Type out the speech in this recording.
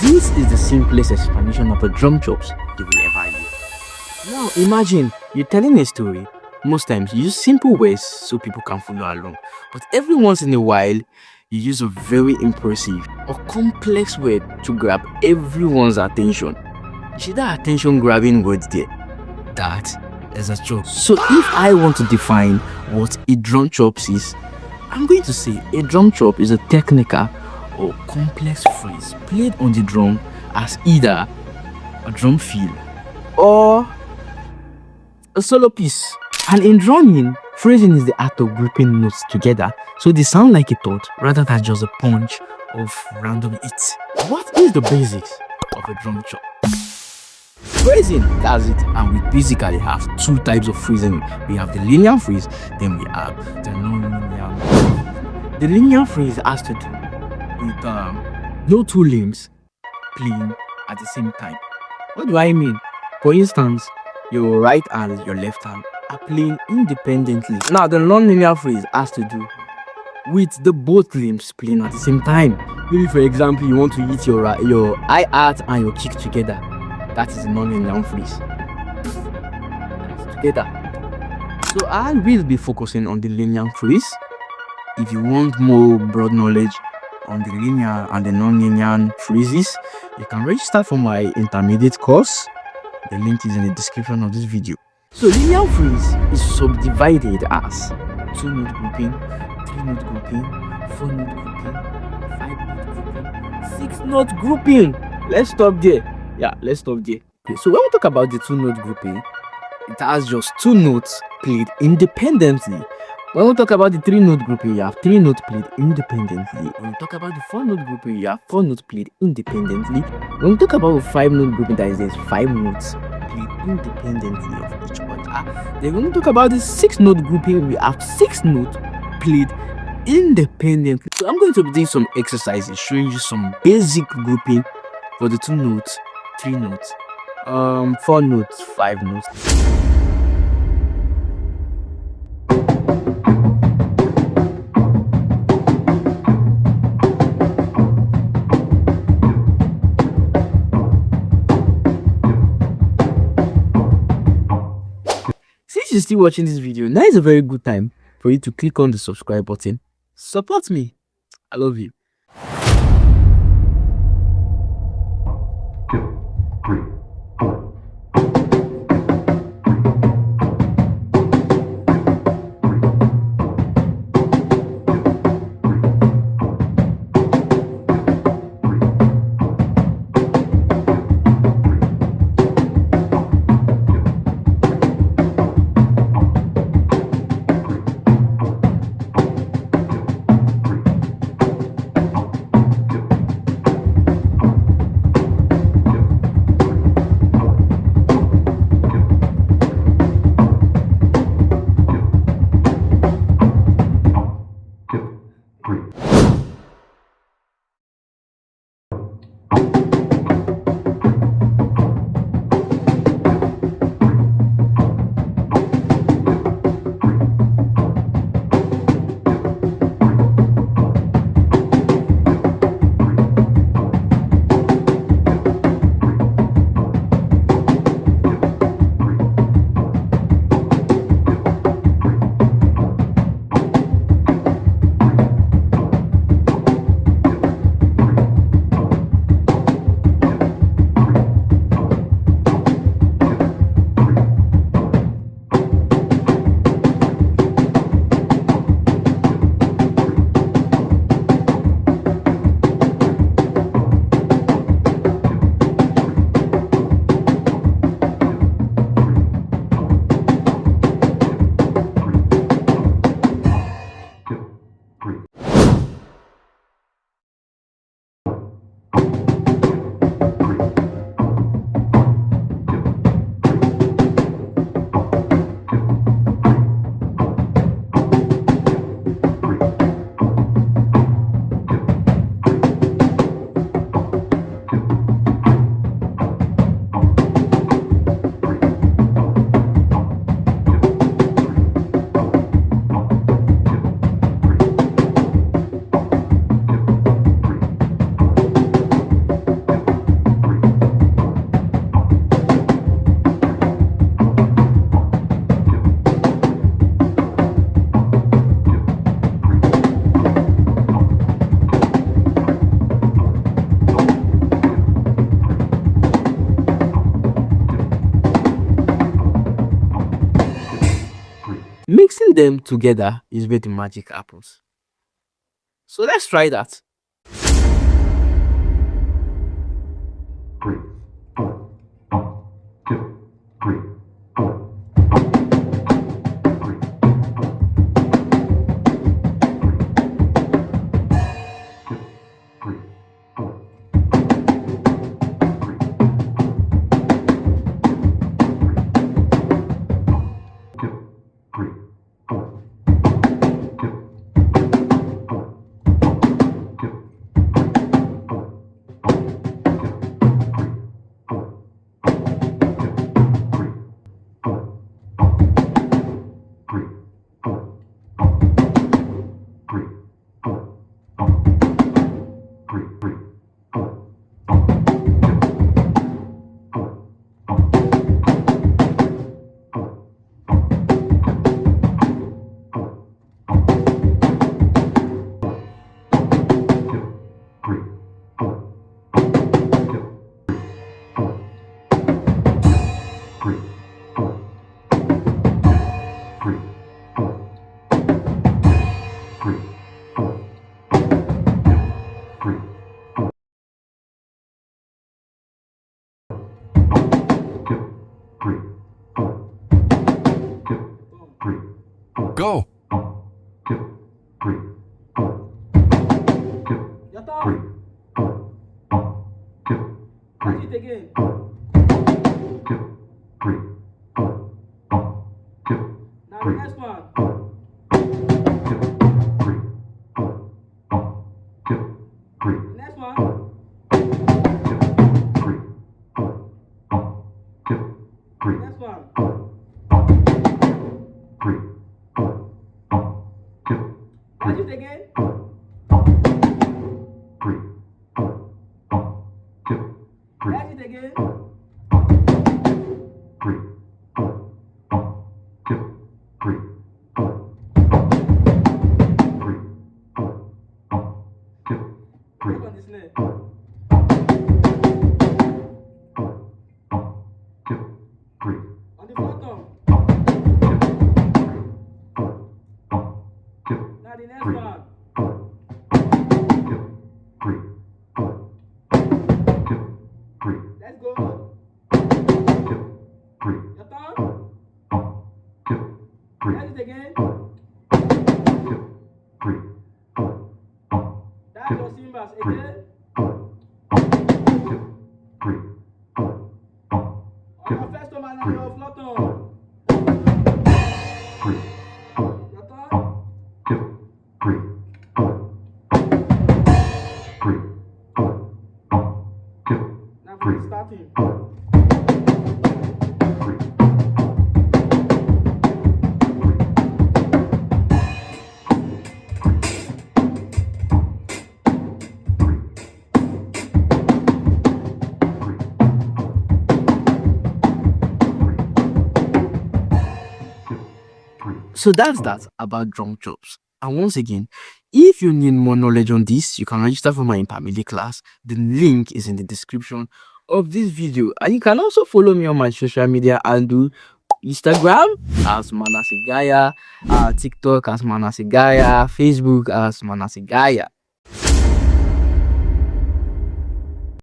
This is the simplest explanation of a drum chops you will ever hear. Now imagine you're telling a story. Most times you use simple words so people can follow along, but every once in a while you use a very impressive or complex word to grab everyone's attention. You see that attention grabbing word there? That is a chop. So if I want to define what a drum chops is, I'm going to say a drum chop is a technical or complex phrase played on the drum as either a drum fill or a solo piece. And in drumming, phrasing is the act of grouping notes together so they sound like a thought rather than just a punch of random hits. What is the basics of a drum chop? Phrasing, that's it, and we basically have two types of phrasing. We have the linear phrase, then we have the non-linear. The linear phrase has to do with no two limbs playing at the same time. What do I mean? For instance, your right hand and your left hand are playing independently. Now, the non-linear phrase has to do with the both limbs playing at the same time. Maybe, for example, you want to hit your hi-hat and your kick together. That is a non-linear phrase. Together. So I will be focusing on the linear phrase. If you want more broad knowledge on the linear and the non-linear phrases, you can register for my intermediate course. The link is in the description of this video. So linear phrase is subdivided as 2-note grouping, 3-note grouping, 4-note grouping, 5-note grouping, 6-note grouping. Let's stop there. Yeah, let's stop there. Okay, so when we talk about the 2-note grouping, it has just 2 notes played independently. When we talk about the 3-note grouping, you have 3 notes played independently. When we talk about the 4-note grouping, you have 4 notes played independently. When we talk about the 5-note grouping, that is, there's 5 notes played independently of each other. Then when we talk about the 6-note grouping, we have 6 notes played independently. So I'm going to be doing some exercises showing you some basic grouping for the 2 notes, 3 notes, 4 notes, 5 notes. Since you're still watching this video, now is a very good time for you to click on the subscribe button. Support me. I love you. 2, 3, 4. putting them together is where the magic happens. So let's try that. 3, 4, 1, 2, 3, 4. Go. 2, 3, 4. 2, 3, 4. 1, 2, 3, 4. 2, 3, 4. 1, 2, 3, 4. 2, 3, 4. 1, 2, 3, 4. 2, 3, 4. 1, 2, 3, 4. 3, 4. 1, 2, 3, 4. 3, 4. 1, 2, 3, 4. 3, 4. 1, 2, 3, 4. 3, 4. 1, 2, 3, 4. 4, 1, 2, 3, 4. So that's that about drum jobs. And once again, if you need more knowledge on this, you can register for my intermediate class. The link is in the description of this video. And you can also follow me on my social media handle Instagram as Manasigaya, TikTok as Manasigaya, Facebook as Manasigaya.